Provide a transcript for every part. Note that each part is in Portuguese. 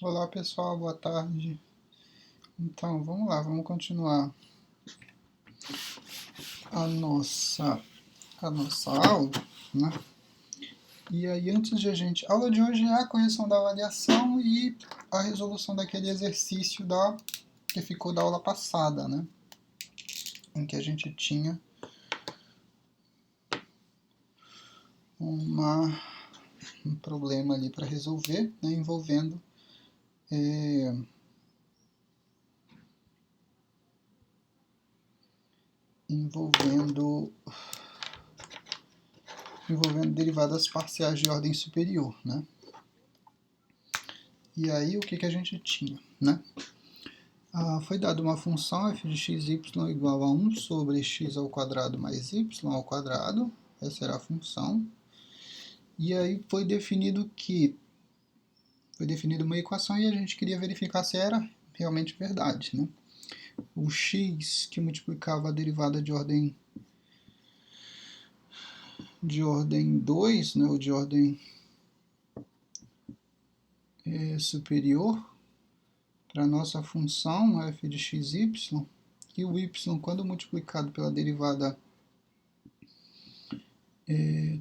Olá pessoal, boa tarde. Então vamos lá, vamos continuar a nossa aula, né? E aí antes de a aula de hoje é a correção da avaliação e a resolução daquele exercício que ficou da aula passada, né? Em que a gente tinha um problema ali para resolver, né? envolvendo derivadas parciais de ordem superior, né? E aí o que a gente tinha, né? Foi dada uma função f de x, y igual a 1 sobre x ao quadrado mais y ao quadrado. Essa era a função. E aí foi definido uma equação e a gente queria verificar se era realmente verdade, né? O x que multiplicava a derivada de ordem 2, né, ou de ordem superior, para a nossa função f de x, y, e o y, quando multiplicado pela derivada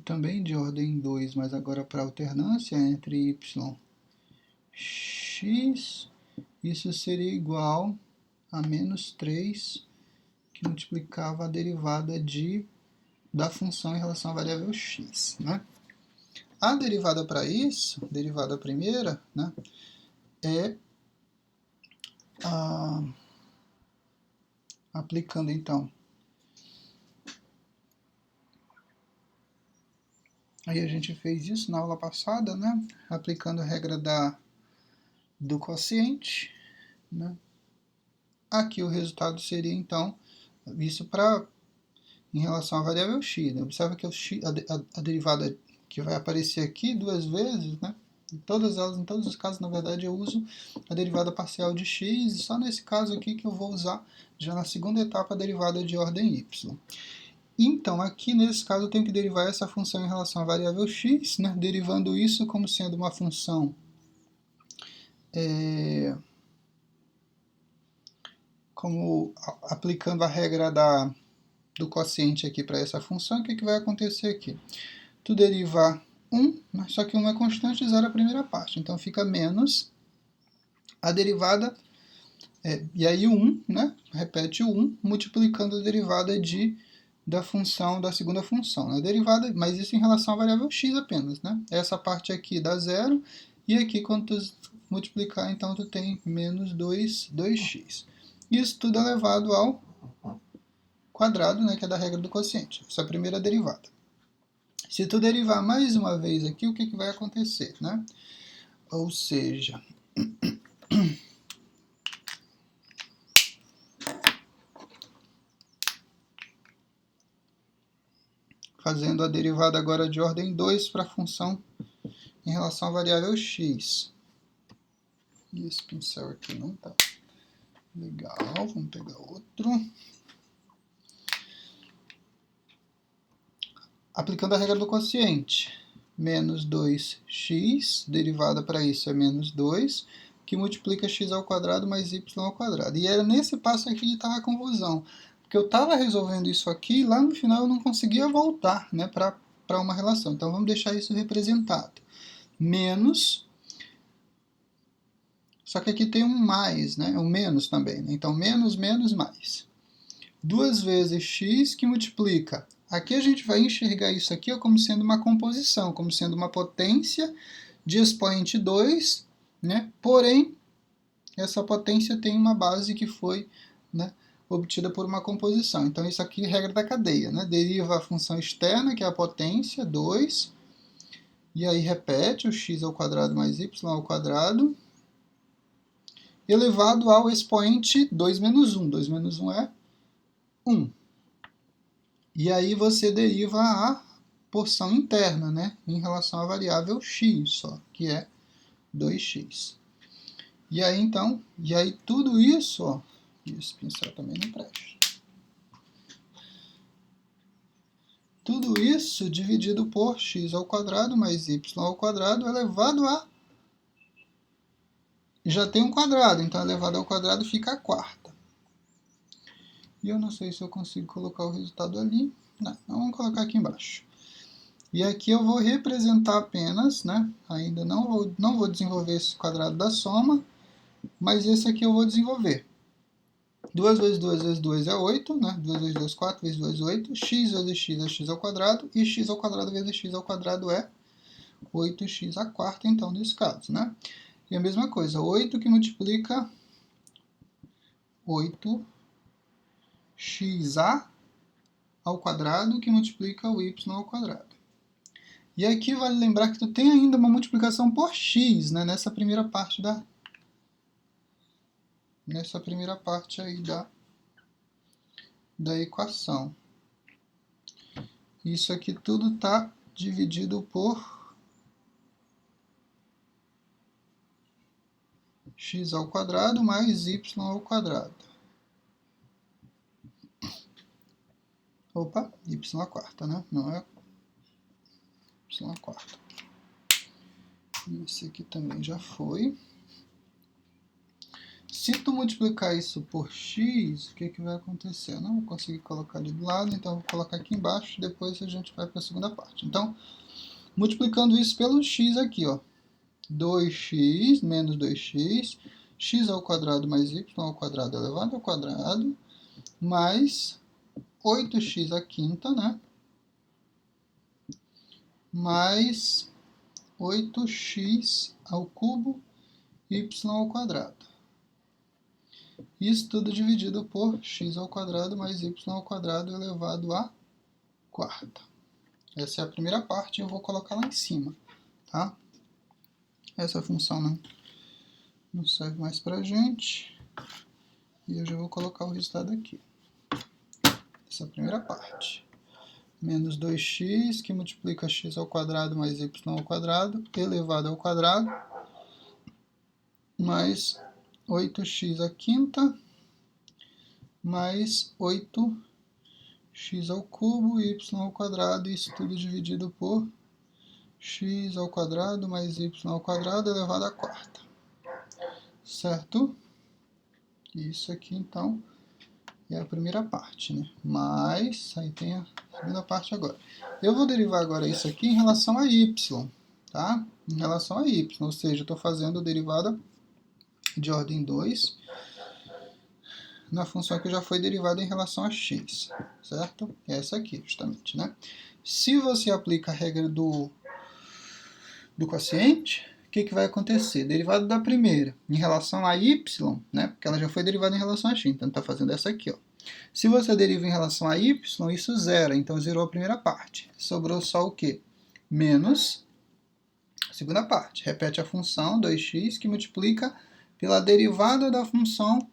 também de ordem 2, mas agora para alternância entre y x, isso seria igual a menos 3, que multiplicava a derivada da função em relação à variável x, né? A derivada para isso, derivada primeira, né, é aplicando então. Aí a gente fez isso na aula passada, né, aplicando a regra do quociente, né. Aqui o resultado seria então isso em relação à variável x. Né? Observa que a derivada que vai aparecer aqui duas vezes, né? Em todos os casos, na verdade, eu uso a derivada parcial de x, e só nesse caso aqui que eu vou usar, já na segunda etapa, a derivada de ordem y. Então, aqui nesse caso, eu tenho que derivar essa função em relação à variável x, né? Derivando isso como sendo uma função aplicando a regra do quociente aqui para essa função. O que vai acontecer aqui? Tu derivar 1, né? Só que 1 é constante e 0 é a primeira parte. Então fica menos a derivada, e aí o 1, né? Repete o 1, multiplicando a derivada da segunda função. Né? Derivada, mas isso em relação à variável x apenas. Né? Essa parte aqui dá 0, e aqui quando tu multiplicar, então tu tem menos 2x. Isso tudo é elevado ao quadrado, né? Que é da regra do quociente. Essa é a primeira derivada. Se tu derivar mais uma vez aqui, o que vai acontecer, né? Ou seja, fazendo a derivada agora de ordem 2 para a função em relação à variável x. E esse pincel aqui não tá legal, vamos pegar outro. Aplicando a regra do quociente, menos 2x, derivada para isso é menos 2, que multiplica x ao quadrado mais y ao quadrado. E era nesse passo aqui que estava a confusão, porque eu estava resolvendo isso aqui e lá no final eu não conseguia voltar, né, para uma relação. Então vamos deixar isso representado. Menos, só que aqui tem um mais, né, um menos também. Né? Então menos, menos, mais. 2 vezes x que multiplica. Aqui a gente vai enxergar isso aqui como sendo uma composição, como sendo uma potência de expoente 2, né? Porém, essa potência tem uma base que foi, né, obtida por uma composição. Então, isso aqui é regra da cadeia. Né? Deriva a função externa, que é a potência, 2, e aí repete o x ao quadrado mais y ao quadrado, elevado ao expoente 2 menos 1. 2 menos 1 é 1. E aí você deriva a porção interna, né, em relação à variável x só, que é 2x. E aí então, tudo isso, ó, esse pincel também não presta. Tudo isso dividido por x ao quadrado mais y ao quadrado elevado a já tem um quadrado, então elevado ao quadrado fica a quarta. E eu não sei se eu consigo colocar o resultado ali. Não, então vamos colocar aqui embaixo. E aqui eu vou representar apenas, né? Ainda não vou desenvolver esse quadrado da soma, mas esse aqui eu vou desenvolver. 2 vezes 2 vezes 2 é 8, né? 2 vezes 2, 4 vezes 2, 8. X vezes x é x ao quadrado. E x ao quadrado vezes x ao quadrado é 8x à quarta, então, nesse caso, né? E a mesma coisa, 8 que multiplica 8x ao quadrado que multiplica o y ao quadrado. E aqui vale lembrar que tu tem ainda uma multiplicação por x, né? Nessa primeira parte aí da equação. Isso aqui tudo está dividido por x ao quadrado mais y ao quadrado. Opa, y à quarta, né? Não é y à quarta. Esse aqui também já foi. Se tu multiplicar isso por x, o que vai acontecer? Eu não vou conseguir colocar ali do lado, então eu vou colocar aqui embaixo, depois a gente vai para a segunda parte. Então, multiplicando isso pelo x aqui, ó. 2x menos 2x, x ao quadrado mais y ao quadrado elevado ao quadrado, mais 8x à quinta, né? Mais 8x ao cubo y ao quadrado. Isso tudo dividido por x ao quadrado mais y ao quadrado elevado à quarta. Essa é a primeira parte, eu vou colocar lá em cima, tá? Essa função não serve mais pra gente. E eu já vou colocar o resultado aqui. Essa primeira parte. Menos 2x, que multiplica x ao quadrado mais y ao quadrado, elevado ao quadrado, mais 8x à quinta, mais 8x ao cubo, y ao quadrado, isso tudo dividido por x ao quadrado mais y ao quadrado elevado à quarta. Certo? Isso aqui, então, é a primeira parte, né? Mas, aí tem a segunda parte agora. Eu vou derivar agora isso aqui em relação a y, tá? Em relação a y, ou seja, eu estou fazendo a derivada de ordem 2 na função que já foi derivada em relação a x, certo? Essa aqui, justamente, né? Se você aplica a regra do quociente, o que vai acontecer? Derivada da primeira em relação a y, né? Porque ela já foi derivada em relação a x, então está fazendo essa aqui, ó. Se você deriva em relação a y, isso zera, então zerou a primeira parte. Sobrou só o quê? Menos a segunda parte. Repete a função 2x que multiplica pela derivada da função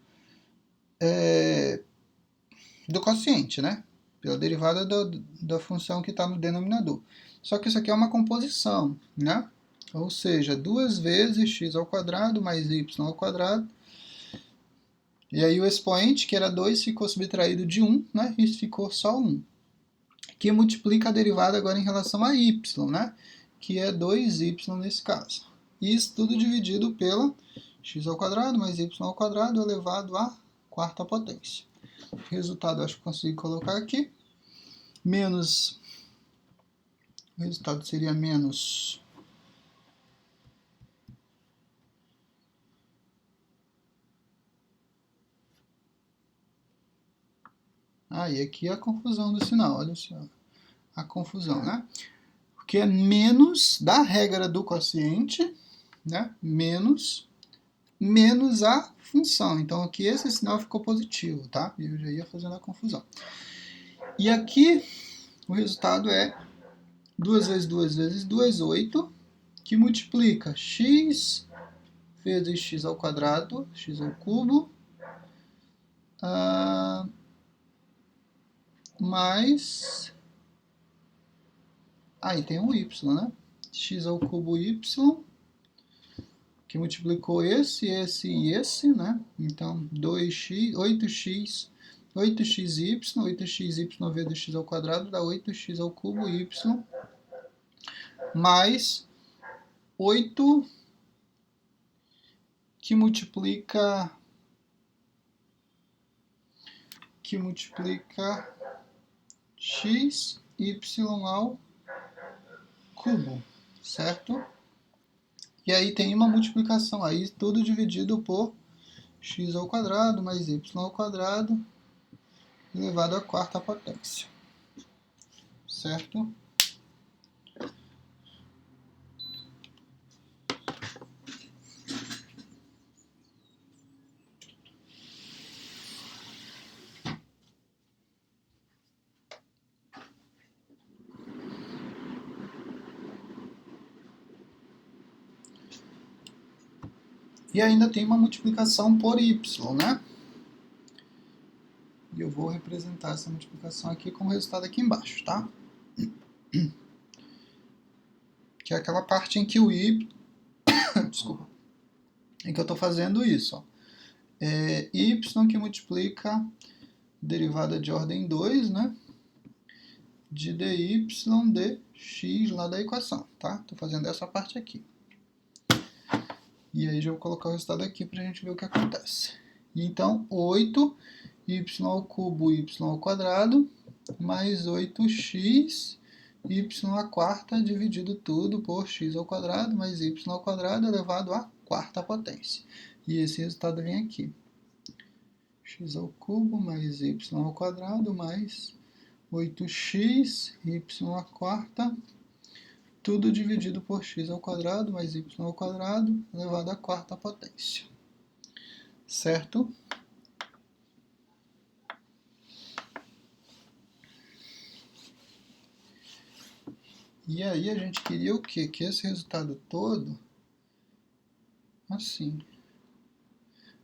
do quociente, né? Pela derivada da função que está no denominador. Só que isso aqui é uma composição, né? Ou seja, 2 vezes x ao quadrado mais y ao quadrado. E aí o expoente, que era 2, ficou subtraído de 1, né? E ficou só 1. Que multiplica a derivada agora em relação a y, né? Que é 2y nesse caso. Isso tudo dividido pela x ao quadrado mais y ao quadrado elevado à quarta potência. O resultado eu acho que consigo colocar aqui. Menos... O resultado seria menos... e aqui é a confusão do sinal, olha só. A confusão, né? Porque é menos da regra do quociente, né? Menos a função. Então aqui esse sinal ficou positivo, tá? Eu já ia fazendo a confusão. E aqui o resultado é 2 vezes 2 vezes 2, 8, que multiplica x vezes x ao quadrado, x ao cubo, mais... Aí tem um y, né? X ao cubo y, que multiplicou esse e esse, né? Então, 2x, 8x, 8xy, 8xy vezes x ao quadrado dá 8x ao cubo y, mais 8, que multiplica x, y ao cubo, certo? E aí tem uma multiplicação aí, tudo dividido por x ao quadrado mais y ao quadrado elevado à quarta potência, certo? E ainda tem uma multiplicação por y, né? E eu vou representar essa multiplicação aqui com o resultado aqui embaixo, tá? Que é aquela parte em que o y... Desculpa. Em que eu estou fazendo isso, ó. Y que multiplica derivada de ordem 2, né? De dy dx lá da equação, tá? Estou fazendo essa parte aqui. E aí já vou colocar o resultado aqui para a gente ver o que acontece. Então, 8 y ao cubo y ao quadrado mais 8x y à quarta dividido tudo por x ao quadrado mais y ao quadrado elevado à quarta potência. E esse resultado vem aqui. X ao cubo mais y ao quadrado mais 8x y à quarta, tudo dividido por x ao quadrado mais y ao quadrado elevado à quarta potência. Certo? E aí a gente queria o quê? Que esse resultado todo, assim.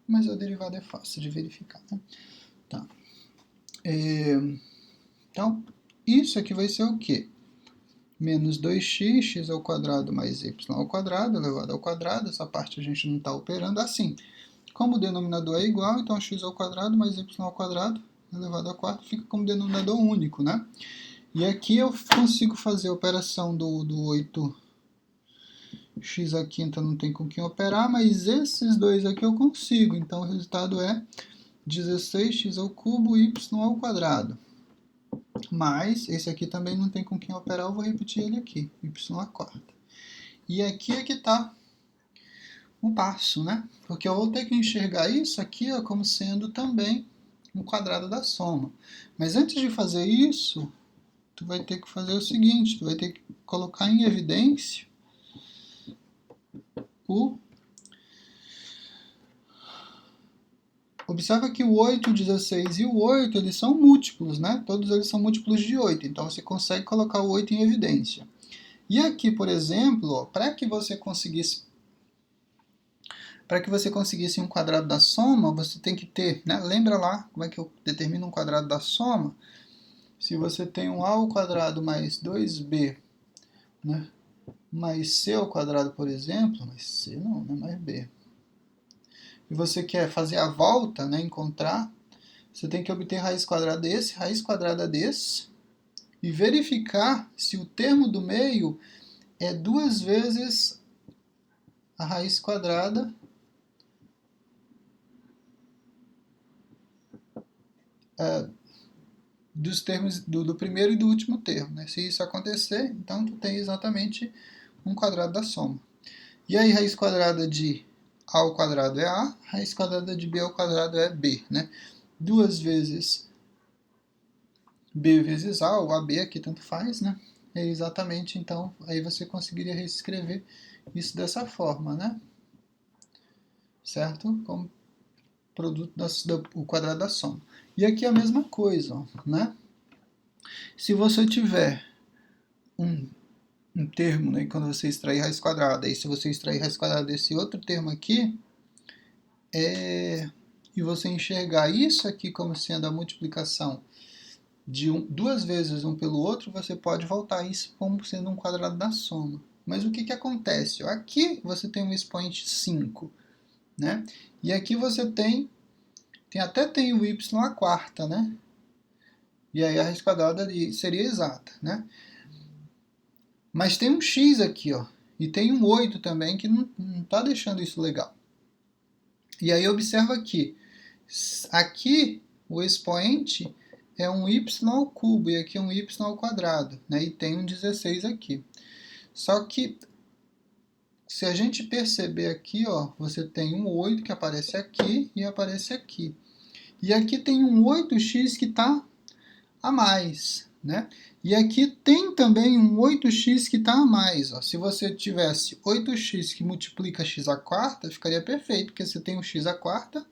Mas a derivada é fácil de verificar, né? Tá. Então, isso aqui vai ser o quê? Menos 2x, x ao quadrado mais y ao quadrado, elevado ao quadrado. Essa parte a gente não está operando assim. Como o denominador é igual, então x ao quadrado mais y ao quadrado, elevado ao quarto, fica como denominador único, né? E aqui eu consigo fazer a operação do 8x à quinta, não tem com quem operar, mas esses dois aqui eu consigo. Então, o resultado é 16x ao cubo y ao quadrado. Mas esse aqui também não tem com quem operar, eu vou repetir ele aqui, y à quarta. E aqui é que está o passo, né? Porque eu vou ter que enxergar isso aqui ó, como sendo também um quadrado da soma. Mas antes de fazer isso, tu vai ter que fazer o seguinte, tu vai ter que colocar em evidência o... Observa que o 8, o 16 e o 8, eles são múltiplos, né? Todos eles são múltiplos de 8, então você consegue colocar o 8 em evidência. E aqui, por exemplo, para que você conseguisse um quadrado da soma, você tem que ter, né? Lembra lá como é que eu determino um quadrado da soma? Se você tem um a ao quadrado mais 2b, né? Mais c ao quadrado, por exemplo, mas c não, né? Mais b. E você quer fazer a volta, né? Encontrar, você tem que obter raiz quadrada desse, raiz quadrada desse, e verificar se o termo do meio é 2 vezes a raiz quadrada dos termos do primeiro e do último termo, né? Se isso acontecer, então tu tem exatamente um quadrado da soma. E aí raiz quadrada de a ao quadrado é a, raiz quadrada de b ao quadrado é b, né? 2 vezes b vezes a, ou ab aqui tanto faz, né? É exatamente, então, aí você conseguiria reescrever isso dessa forma, né? Certo? Como produto o quadrado da soma. E aqui é a mesma coisa, ó, né? Se você tiver um termo, né, quando você extrair raiz quadrada, e se você extrair raiz quadrada desse outro termo aqui, e você enxergar isso aqui como sendo a multiplicação de 2 vezes um pelo outro, você pode voltar isso como sendo um quadrado da soma. Mas o que acontece? Aqui você tem um expoente 5, né? E aqui você até tem o y à quarta, né? E aí a raiz quadrada seria exata, né? Mas tem um x aqui, ó, e tem um 8 também, que não está deixando isso legal. E aí observa que aqui o expoente é um y ao cubo e aqui é um y ao quadrado, né? E tem um 16 aqui. Só que se a gente perceber aqui, ó, você tem um 8 que aparece aqui e aparece aqui. E aqui tem um 8x que está a mais, né? E aqui tem também um 8x que está a mais. Ó. Se você tivesse 8x que multiplica x à quarta, ficaria perfeito, porque você tem um x à quarta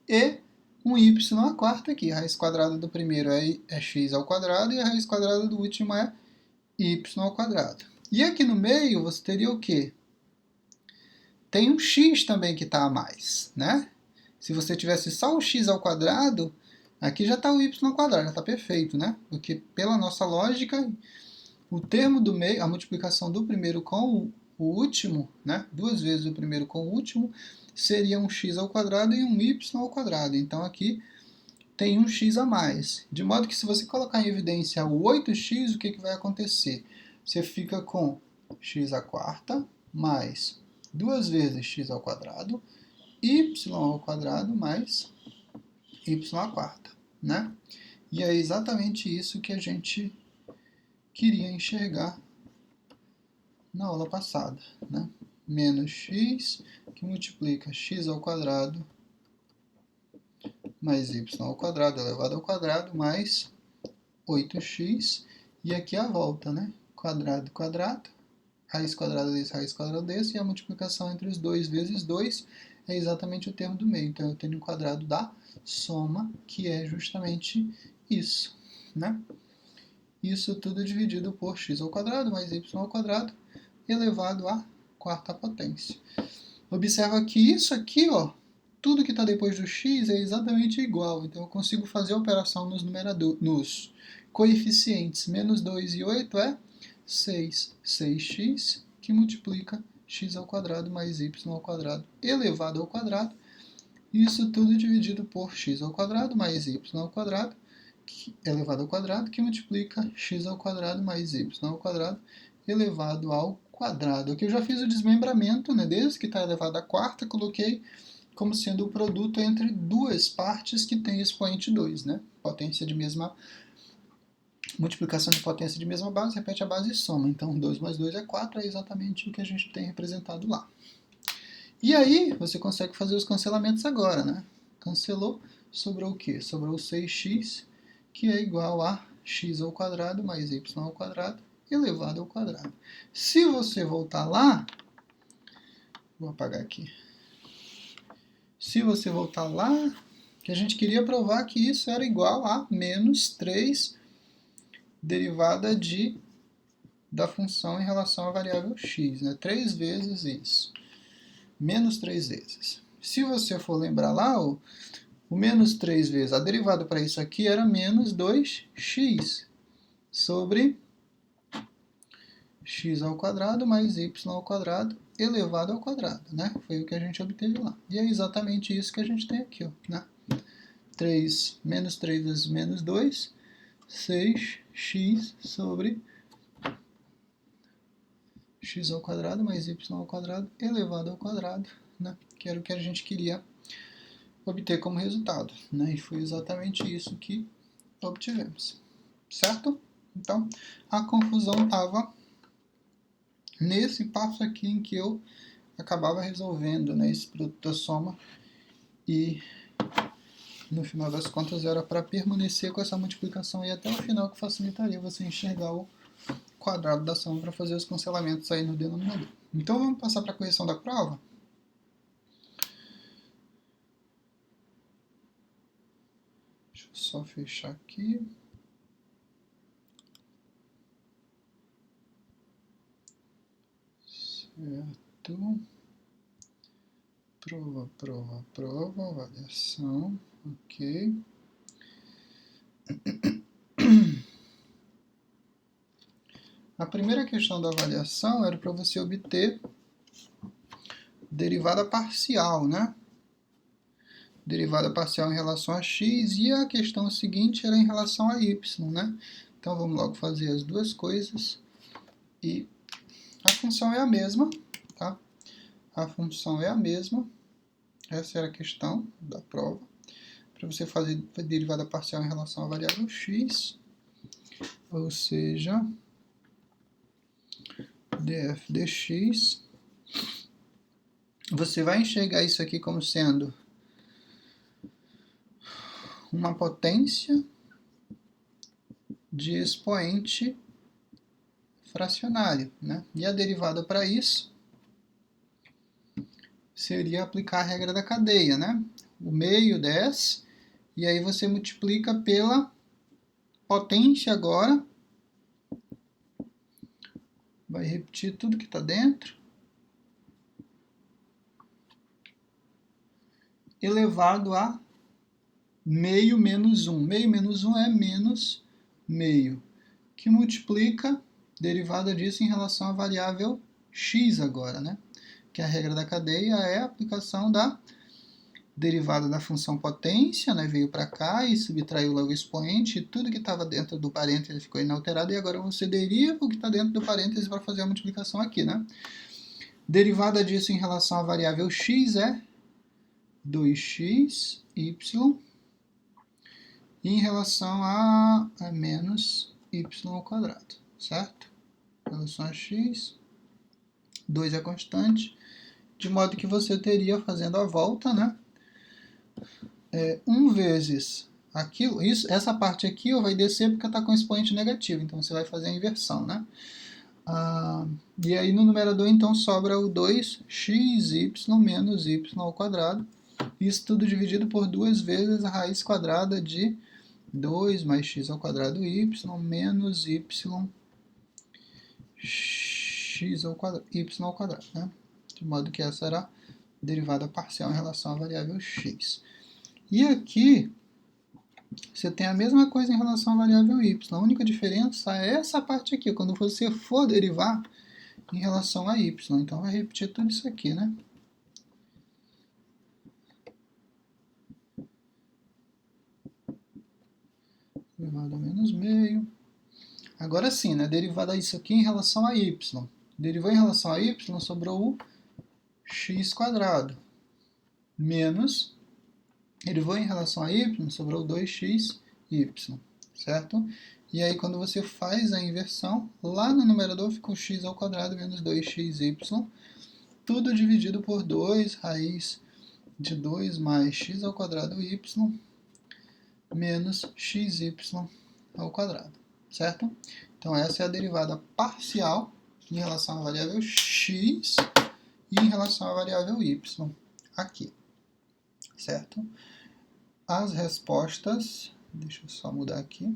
e um y à quarta aqui. A raiz quadrada do primeiro é x ao quadrado e a raiz quadrada do último é y ao quadrado. E aqui no meio você teria o quê? Tem um x também que está a mais, né? Se você tivesse só o x ao quadrado, aqui já está o y ao quadrado, já está perfeito, né? Porque pela nossa lógica, o termo do meio, a multiplicação do primeiro com o último, né? 2 vezes o primeiro com o último, seria um x ao quadrado e um y ao quadrado. Então aqui tem um x a mais. De modo que se você colocar em evidência o 8x, o que vai acontecer? Você fica com x à quarta mais 2 vezes x ao quadrado, y ao quadrado mais y à quarta, né? E é exatamente isso que a gente queria enxergar na aula passada, né? Menos x, que multiplica x ao quadrado mais y ao quadrado elevado ao quadrado mais 8x, e aqui a volta, né? Quadrado, quadrado, raiz quadrada desse, e a multiplicação entre os 2 vezes 2 é exatamente o termo do meio. Então, eu tenho o quadrado da soma, que é justamente isso, né? Isso tudo dividido por x ao quadrado mais y ao quadrado elevado à quarta potência. Observa que isso aqui, ó, tudo que está depois do x é exatamente igual. Então, eu consigo fazer a operação nos coeficientes. Menos 2 e 8 é 6x, que multiplica x ao quadrado mais y ao quadrado elevado ao quadrado. Isso tudo dividido por x ao quadrado mais y ao quadrado elevado ao quadrado, que multiplica x ao quadrado mais y ao quadrado elevado ao quadrado. Aqui eu já fiz o desmembramento, né, desde que está elevado à quarta, coloquei como sendo o produto entre duas partes que tem expoente 2, né? Potência de mesma multiplicação de potência de mesma base, repete a base e soma. Então, 2 mais 2 é 4, é exatamente o que a gente tem representado lá. E aí, você consegue fazer os cancelamentos agora, né? Cancelou, sobrou o quê? Sobrou 6x, que é igual a x ao quadrado mais y ao quadrado elevado ao quadrado. Se você voltar lá, vou apagar aqui. Se você voltar lá, que a gente queria provar que isso era igual a menos 3 derivada da função em relação à variável x, né? 3 vezes isso. Menos 3 vezes. Se você for lembrar lá, o menos 3 vezes, a derivada para isso aqui era menos 2x sobre x ao quadrado mais y ao quadrado elevado ao quadrado, né? Foi o que a gente obteve lá. E é exatamente isso que a gente tem aqui, ó, né? Menos 3 vezes menos 2, 6x sobre x ao quadrado mais y ao quadrado elevado ao quadrado, né? Que era o que a gente queria obter como resultado, né? E foi exatamente isso que obtivemos, certo? Então, a confusão estava nesse passo aqui em que eu acabava resolvendo, né, esse produto da soma e no final das contas era para permanecer com essa multiplicação aí até o final, que facilitaria você enxergar o quadrado da soma para fazer os cancelamentos aí no denominador. Então vamos passar para a correção da prova? Deixa eu só fechar aqui. Certo. Prova, avaliação, ok. A primeira questão da avaliação era para você obter derivada parcial, né? Derivada parcial em relação a x, e a questão seguinte era em relação a y, né? Então vamos logo fazer as duas coisas. E a função é a mesma, tá? A função é a mesma. Essa era a questão da prova. Para você fazer a derivada parcial em relação à variável x, ou seja, df dx, você vai enxergar isso aqui como sendo uma potência de expoente fracionário, né? E a derivada para isso seria aplicar a regra da cadeia, né? O meio desce, e aí você multiplica pela potência agora, vai repetir tudo que está dentro, elevado a meio menos 1. Meio menos 1 é menos meio, que multiplica derivada disso em relação à variável x agora, né? Que a regra da cadeia é a aplicação da derivada da função potência, né? Veio para cá e subtraiu logo o expoente, e tudo que estava dentro do parêntese ficou inalterado, e agora você deriva o que está dentro do parêntese para fazer a multiplicação aqui, né? Derivada disso em relação à variável x é 2x, y, e em relação a menos y ao quadrado, certo? Em relação a x, 2 é constante, de modo que você teria, fazendo a volta, né? 1 vezes aquilo, essa parte aqui vai descer porque está com expoente negativo, então você vai fazer a inversão, né? E aí no numerador então sobra o 2xy menos y ao quadrado, isso tudo dividido por 2 vezes a raiz quadrada de 2 mais x ao quadrado y menos y x ao quadrado, y ao quadrado, né? De modo que essa era a derivada parcial em relação à variável x. E aqui você tem a mesma coisa em relação à variável y. A única diferença é essa parte aqui, quando você for derivar em relação a y. Então vai repetir tudo isso aqui, né? Derivada menos meio. Agora sim, né? Derivada isso aqui em relação a y. Derivou em relação a y, sobrou o x quadrado. Menos, derivou em relação a y, sobrou 2xy, certo? E aí quando você faz a inversão, lá no numerador fica o x ao quadrado menos 2xy, tudo dividido por 2 raiz de 2 mais x ao quadrado y menos xy ao quadrado, certo? Então essa é a derivada parcial em relação à variável x e em relação à variável y aqui, certo? As respostas, deixa eu só mudar aqui,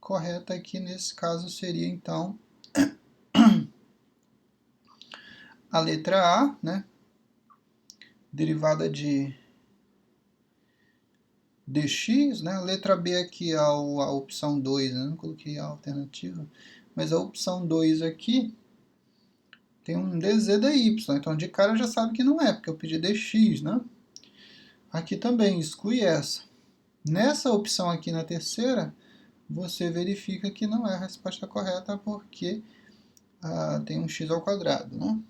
correta aqui nesse caso seria então a letra A, né? Derivada de dx, né? A letra B aqui é a opção 2, né? Não coloquei a alternativa, mas a opção 2 aqui tem um dz dy, então de cara já sabe que não é, porque eu pedi dx, né? Aqui também exclui essa. Nessa opção aqui na terceira, você verifica que não é a resposta correta, porque tem um x ao quadrado, né?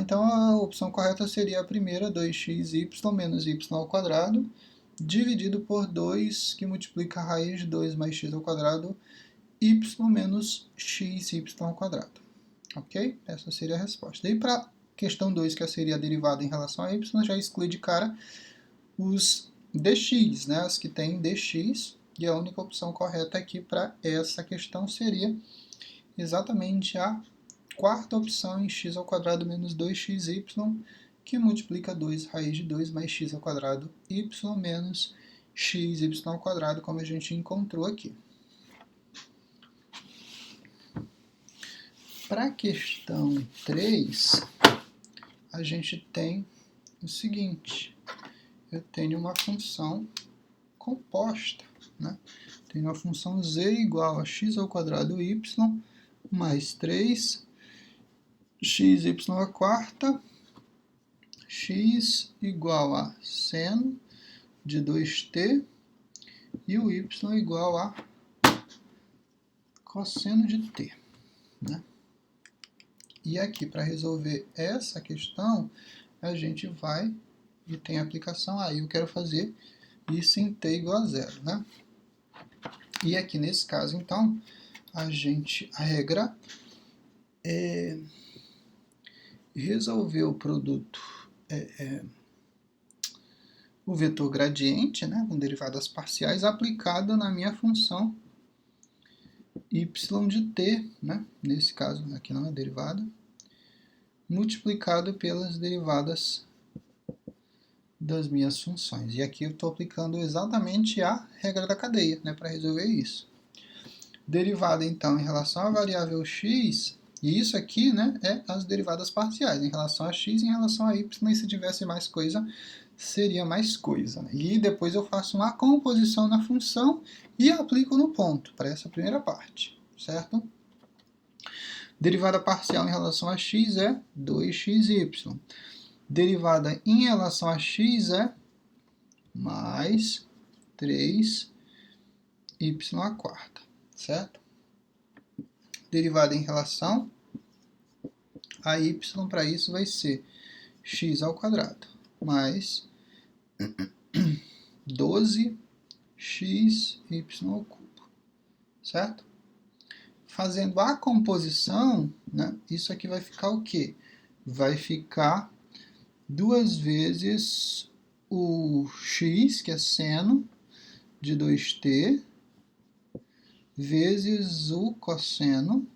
Então a opção correta seria a primeira, 2xy menos y ao quadrado, dividido por 2, que multiplica a raiz de 2 mais x ao quadrado, y menos xy ao quadrado. Ok? Essa seria a resposta. E para a questão 2, que seria a derivada em relação a y, já exclui de cara os dx, né? As que têm dx, e a única opção correta aqui para essa questão seria exatamente a quarta opção em x ao quadrado menos 2xy, que multiplica 2 raiz de 2 mais x ao quadrado y menos xy ao quadrado, como a gente encontrou aqui. Para a questão 3, a gente tem o seguinte: eu tenho uma função composta, né? Tenho uma função z igual a x ao quadrado y mais 3 xy à quarta, x igual a seno de 2t e o y igual a cosseno de t, né? E aqui, para resolver essa questão, a gente vai e tem a aplicação. Aí eu quero fazer isso em t igual a zero, né? E aqui nesse caso, então, a regra é resolver o produto, o vetor gradiente, né, com derivadas parciais, aplicado na minha função y de t, né, nesse caso aqui não é derivada, multiplicado pelas derivadas das minhas funções. E aqui eu estou aplicando exatamente a regra da cadeia, né, para resolver isso. Derivada, então, em relação à variável x, e isso aqui, né, é as derivadas parciais, em relação a x e em relação a y, e se tivesse mais coisa, seria mais coisa. Né? E depois eu faço uma composição na função e aplico no ponto, para essa primeira parte, certo? Derivada parcial em relação a x é 2xy. Derivada em relação a x é mais 3y à quarta, certo? Derivada em relação a y, para isso vai ser x ao quadrado mais 12xy ao cubo, certo? Fazendo a composição, né, isso aqui vai ficar o quê? Vai ficar 2 vezes o x, que é seno de 2t, vezes o cosseno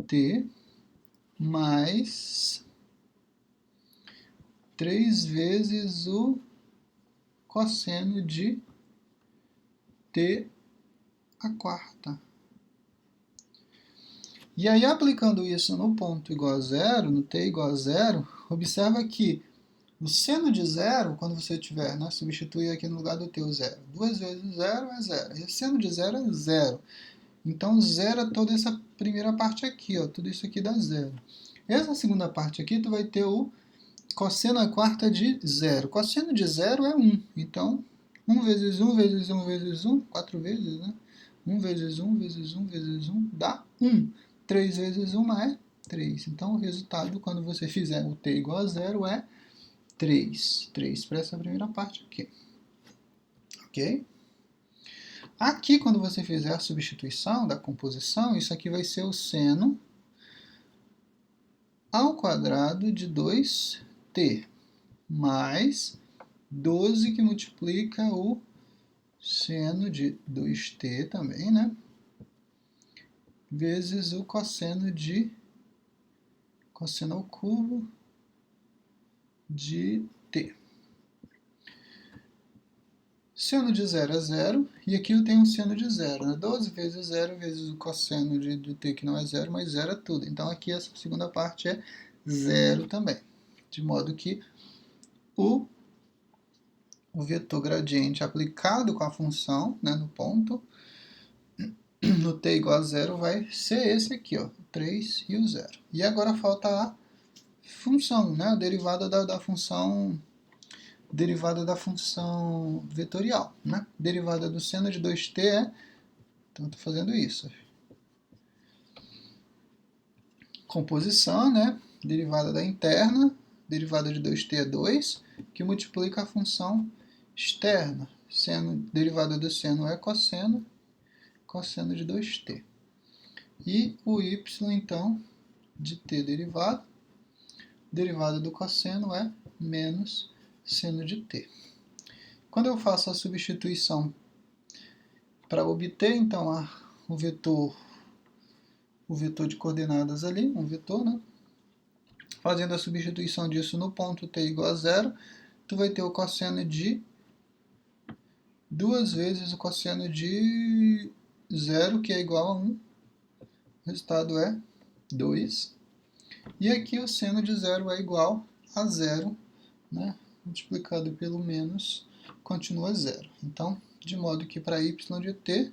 t, mais 3 vezes o cosseno de t à quarta. E aí, aplicando isso no ponto igual a zero, no t igual a zero, observa que o seno de zero, quando você tiver, né, substituir aqui no lugar do t o zero. 2 vezes zero é zero. E o seno de zero é zero. Então, zera toda essa primeira parte aqui, ó, tudo isso aqui dá zero. Essa segunda parte aqui, tu vai ter o cosseno à quarta de zero. Cosseno de zero é 1. Então, 1 vezes 1 vezes 1 vezes 1, 4 vezes, né? 1 vezes 1 vezes 1 vezes 1 dá 1. 3 vezes 1 é 3. Então, o resultado, quando você fizer o t igual a zero, é 3. 3 para essa primeira parte aqui. Ok? Aqui, quando você fizer a substituição da composição, isso aqui vai ser o seno ao quadrado de 2t, mais 12 que multiplica o seno de 2t também, né? Vezes o cosseno ao cubo de t. Seno de zero é zero, e aqui eu tenho um seno de zero, né? 12 vezes zero vezes o cosseno de t, que não é zero, mas zero é tudo. Então aqui essa segunda parte é zero também. De modo que o vetor gradiente aplicado com a função, né, no ponto, no t igual a zero, vai ser esse aqui, ó, 3 e o zero. E agora falta a função, né, a derivada da função vetorial, né? Derivada do seno de 2t é, então estou fazendo isso. Composição, né? Derivada da interna, derivada de 2t é 2, que multiplica a função externa. Derivada do seno é cosseno de 2t. E o y, então, de t derivado, derivada do cosseno é menos seno de t. Quando eu faço a substituição para obter, então, o vetor de coordenadas ali, um vetor, né? Fazendo a substituição disso no ponto t igual a zero, tu vai ter o cosseno de 2 vezes o cosseno de zero, que é igual a 1. O resultado é 2. E aqui o seno de zero é igual a zero, né? Multiplicado pelo menos, continua zero. Então, de modo que para y de t,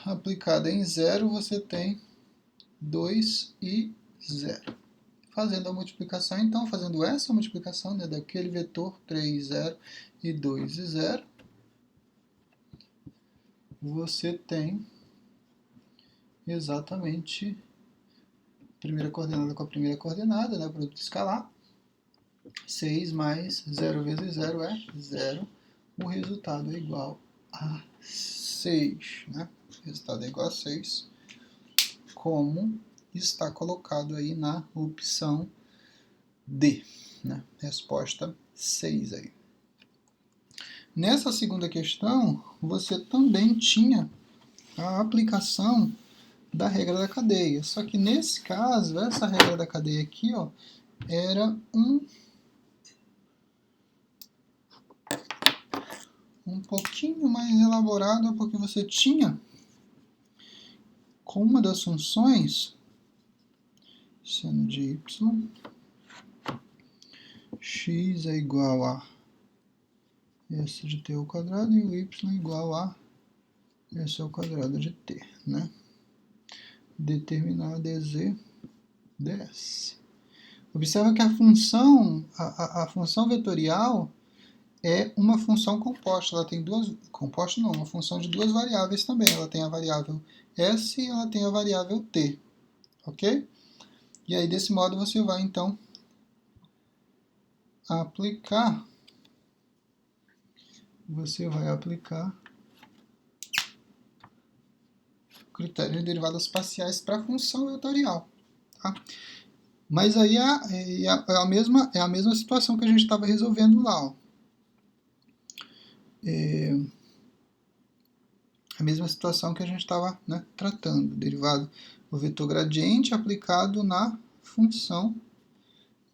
aplicada em zero, você tem 2 e 0. Fazendo a multiplicação, então, fazendo essa multiplicação, né, daquele vetor 3, 0 e 2 e 0, você tem exatamente primeira coordenada com a primeira coordenada, né, o produto escalar. 6 mais 0 vezes 0 é 0. O resultado é igual a 6. Né? O resultado é igual a 6, como está colocado aí na opção D. Né? Resposta 6 aí. Nessa segunda questão, você também tinha a aplicação da regra da cadeia. Só que nesse caso, essa regra da cadeia aqui, ó, era um pouquinho mais elaborada, porque você tinha com uma das funções seno de y, x é igual a s de t ao quadrado e o y é igual a s ao quadrado de t, né? Determinar dz ds. Observa que a função vetorial é uma função composta. Ela tem duas... Composta não, uma função de duas variáveis também. Ela tem a variável s e ela tem a variável t. Ok? E aí, desse modo, você vai, então, aplicar o critério de derivadas parciais para a função vetorial. Tá? Mas aí é a mesma situação que a gente estava resolvendo lá. Ó. A mesma situação que a gente estava, né, tratando. Derivado, o vetor gradiente aplicado na função.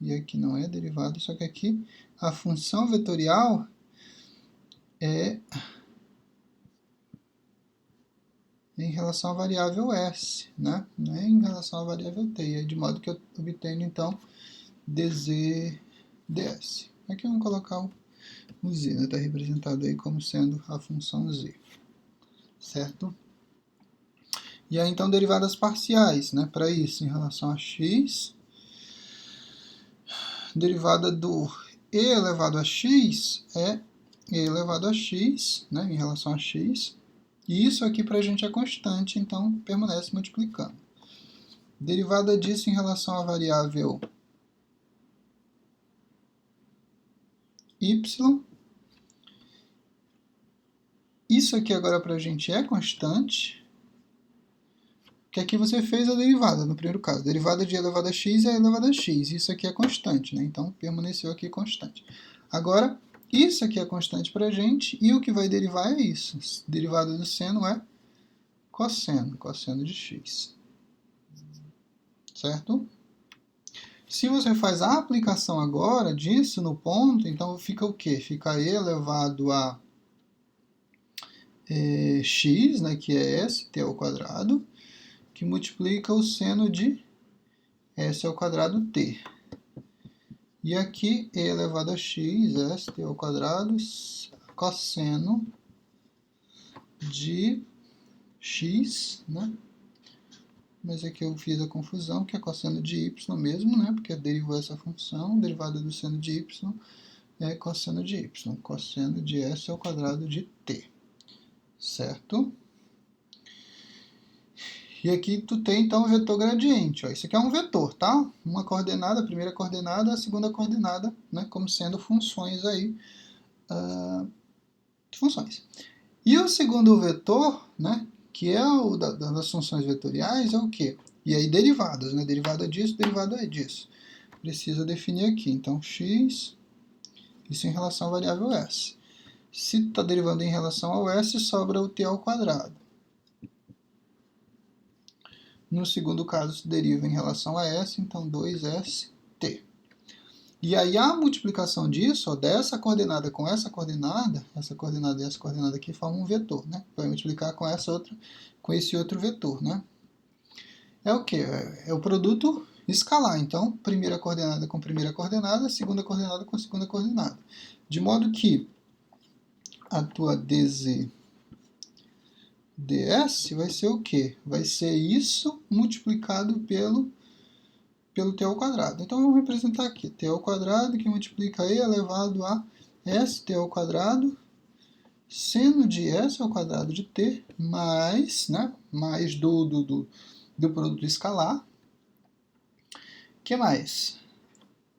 E aqui não é derivado, só que aqui a função vetorial é em relação à variável s, né? Não é em relação à variável t, e aí de modo que eu obtenho, então, dz ds. Aqui vamos colocar o z, né? Está representado aí como sendo a função z, certo? E aí, então, derivadas parciais, né? Para isso, em relação a x, derivada do e elevado a x é e elevado a x, né? Em relação a x, e isso aqui para a gente é constante, então permanece multiplicando. Derivada disso em relação à variável y. Isso aqui agora para a gente é constante, que aqui você fez a derivada, no primeiro caso. Derivada de e elevado a x é elevado a x. Isso aqui é constante, né? Então permaneceu aqui constante. Agora, isso aqui é constante para a gente, e o que vai derivar é isso. Derivada do seno é cosseno de x. Certo? Se você faz a aplicação agora disso no ponto, então fica o quê? Fica e elevado a x, né, que é s, t ao quadrado, que multiplica o seno de s ao quadrado t. E aqui e elevado a x, s, t ao quadrado, cosseno de x, né? Mas aqui eu fiz a confusão, que é cosseno de y mesmo, né? Porque derivou essa função, derivada do seno de y é cosseno de y, cosseno de s ao quadrado de t, certo? E aqui tu tem, então, o vetor gradiente. Ó. Isso aqui é um vetor, tá? Uma coordenada, a primeira coordenada, a segunda coordenada, né? Como sendo funções aí, funções. E o segundo vetor, né? Que é o das funções vetoriais, é o quê? E aí derivadas, né? Derivada disso, derivada disso. Precisa definir aqui. Então, x, isso em relação à variável s. Se está derivando em relação ao s, sobra o t ao quadrado. No segundo caso, se deriva em relação a s, então 2st. E aí a multiplicação disso, ó, dessa coordenada com essa coordenada e essa coordenada aqui formam um vetor, né? Vai multiplicar com essa outra, com esse outro vetor, né? É o que? É o produto escalar. Então, primeira coordenada com primeira coordenada, segunda coordenada com segunda coordenada. De modo que a tua dz ds vai ser o quê? Vai ser isso multiplicado pelo t ao quadrado. Então, vamos representar aqui. T ao quadrado que multiplica e elevado a st ao quadrado seno de S ao quadrado de t mais, né, mais do produto escalar. Que mais?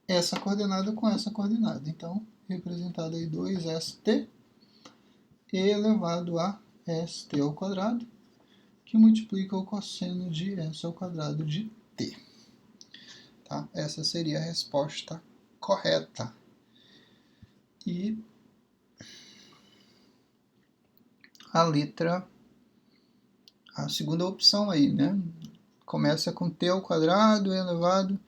Essa coordenada com essa coordenada. Então, representado aí 2st elevado a st ao quadrado, que multiplica o cosseno de S ao quadrado de t. Tá? Essa seria a resposta correta. E a segunda opção aí, né? Começa com t ao quadrado elevado.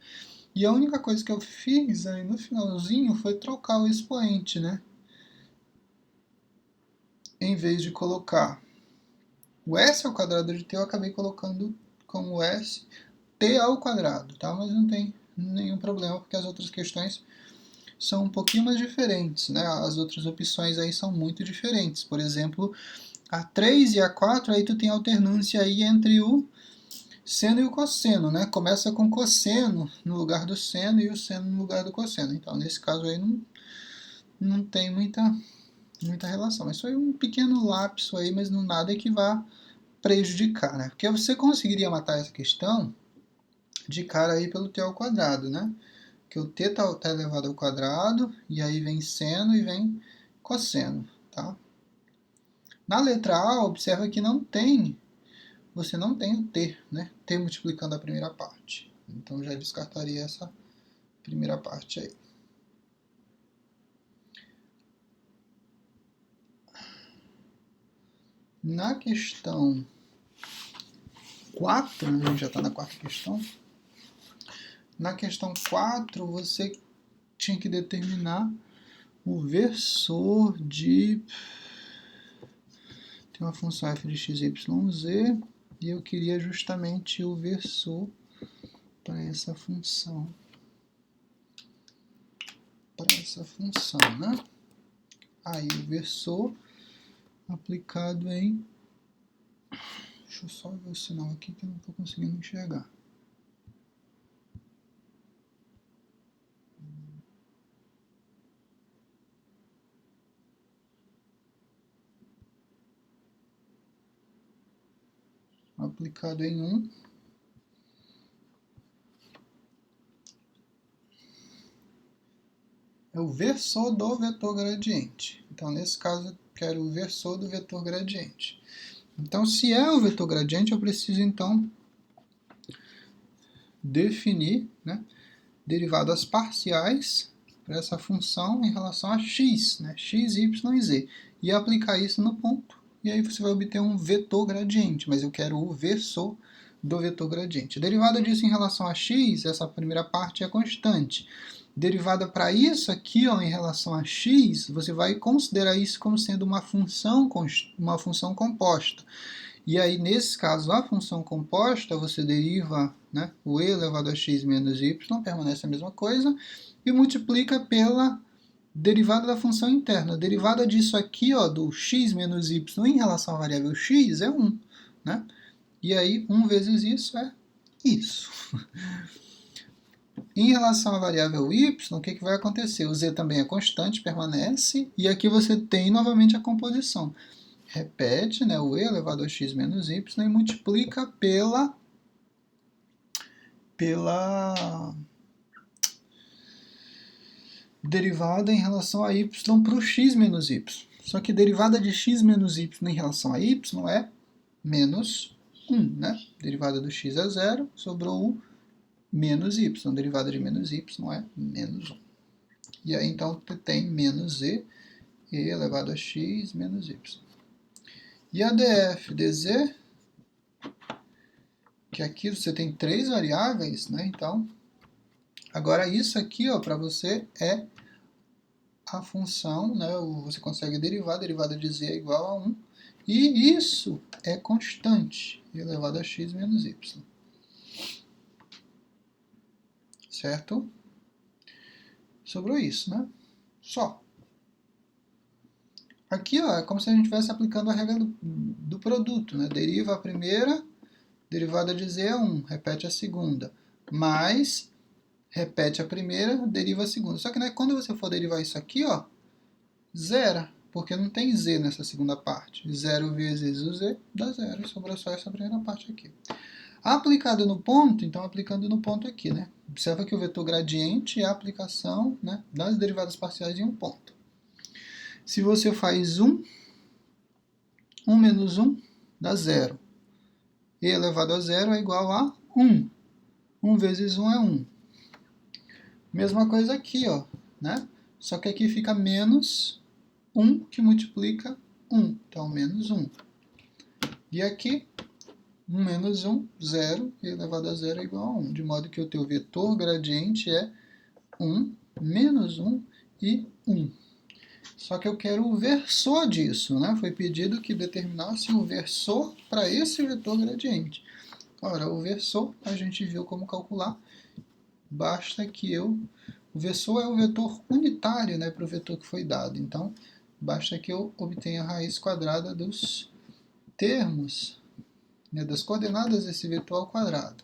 E a única coisa que eu fiz aí no finalzinho foi trocar o expoente, né? Em vez de colocar o s ao quadrado de t, eu acabei colocando como s t ao quadrado, tá? Mas não tem nenhum problema, porque as outras questões são um pouquinho mais diferentes, né? As outras opções aí são muito diferentes. Por exemplo, a 3 e a 4, aí tu tem alternância aí entre o seno e o cosseno, né? Começa com cosseno no lugar do seno e o seno no lugar do cosseno. Então, nesse caso aí, não tem muita relação. Mas foi um pequeno lapso aí, mas não nada que vá prejudicar, né? Porque você conseguiria matar essa questão de cara aí pelo t ao quadrado, né? Que o t está elevado ao quadrado, e aí vem seno e vem cosseno, tá? Na letra A, observa que você não tem o t, né? T multiplicando a primeira parte. Então, já descartaria essa primeira parte aí. Na questão 4, a gente já está na quarta questão. Na questão 4, você tinha que determinar o versor de... Tem uma função f de x, y, z, e eu queria justamente o versor para essa função. Né? Aí o versor aplicado em... Deixa eu só ver o sinal aqui que eu não estou conseguindo enxergar. Aplicado em 1. É o versor do vetor gradiente. Então, nesse caso, eu quero o versor do vetor gradiente. Então, se é o vetor gradiente, eu preciso, então, definir, né, derivadas parciais para essa função em relação a x, né, x, y e z. E aplicar isso no ponto. E aí você vai obter um vetor gradiente, mas eu quero o versor do vetor gradiente. A derivada disso em relação a x, essa primeira parte é constante. Derivada para isso aqui, ó, em relação a x, você vai considerar isso como sendo uma função composta. E aí, nesse caso, a função composta, você deriva, né, o e elevado a x menos y, permanece a mesma coisa, e multiplica pela derivada da função interna. A derivada disso aqui, ó, do x menos y em relação à variável x, é 1. Né? E aí, 1 vezes isso é isso. Em relação à variável y, o que vai acontecer? O z também é constante, permanece, e aqui você tem novamente a composição. Repete, né, o e elevado a x menos y e multiplica pela derivada em relação a y para o x menos y. Só que derivada de x menos y em relação a y é menos 1. Né? Derivada do x é 0, sobrou o menos y. Derivada de menos y é menos 1. E aí, então, tu tem menos e elevado a x menos y. E a df dz, que aqui você tem 3 variáveis, né? Então, agora isso aqui, para você é a função, né? Você consegue derivar, a derivada de z é igual a 1, e isso é constante, elevado a x menos y. Certo? Sobrou isso, né? Só. Aqui, ó, é como se a gente estivesse aplicando a regra do produto, né? Deriva a primeira, derivada de z é 1, repete a segunda, mais, repete a primeira, deriva a segunda. Só que, né, quando você for derivar isso aqui, ó, zera, Porque não tem z nessa segunda parte. 0 vezes o z dá 0, sobrou só essa primeira parte aqui. Aplicado no ponto, então aplicando no ponto aqui, né? Observa que o vetor gradiente é a aplicação, né, das derivadas parciais em um ponto. Se você faz 1 menos 1 dá 0. E elevado a 0 é igual a 1. 1 vezes 1 é 1. Mesma coisa aqui, ó, né? Só que aqui fica menos 1 que multiplica 1. Então, menos 1. E aqui, 1 menos 1, 0. E elevado a 0 é igual a 1. De modo que o teu vetor gradiente é 1, menos 1 e 1. Só que eu quero o versor disso, né? Foi pedido que determinasse o versor para esse vetor gradiente. Ora, o versor, a gente viu como calcular. Basta que eu... O versor é o vetor unitário, né, para o vetor que foi dado. Então, basta que eu obtenha a raiz quadrada dos termos, né, das coordenadas desse vetor ao quadrado.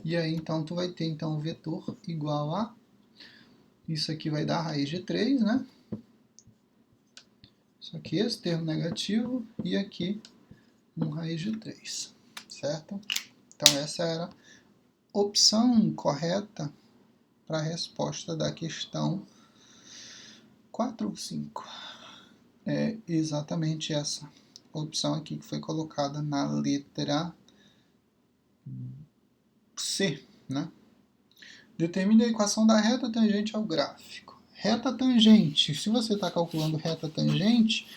E aí, então, tu vai ter então, o vetor igual a... Isso aqui vai dar a raiz de 3, né? Isso aqui, esse termo negativo, e aqui, raiz de 3, certo? Então, essa era a opção correta para a resposta da questão 4 ou 5. É exatamente essa opção aqui que foi colocada na letra C, né? Determine a equação da reta tangente ao gráfico. Reta tangente. Se você está calculando reta tangente,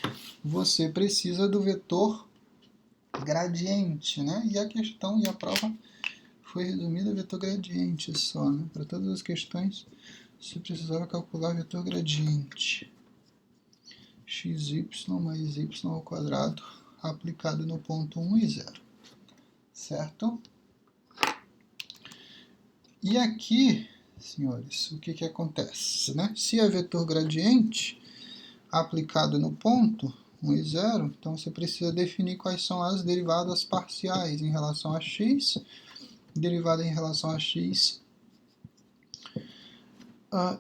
você precisa do vetor gradiente, né? E a questão e a prova foi resumida a vetor gradiente só, né? Para todas as questões, você precisava calcular vetor gradiente. xy mais y ao quadrado aplicado no ponto 1 e 0. Certo? E aqui, senhores, o que acontece, né? Se é vetor gradiente aplicado no ponto 1 e 0, então você precisa definir quais são as derivadas parciais em relação a x, derivada em relação a x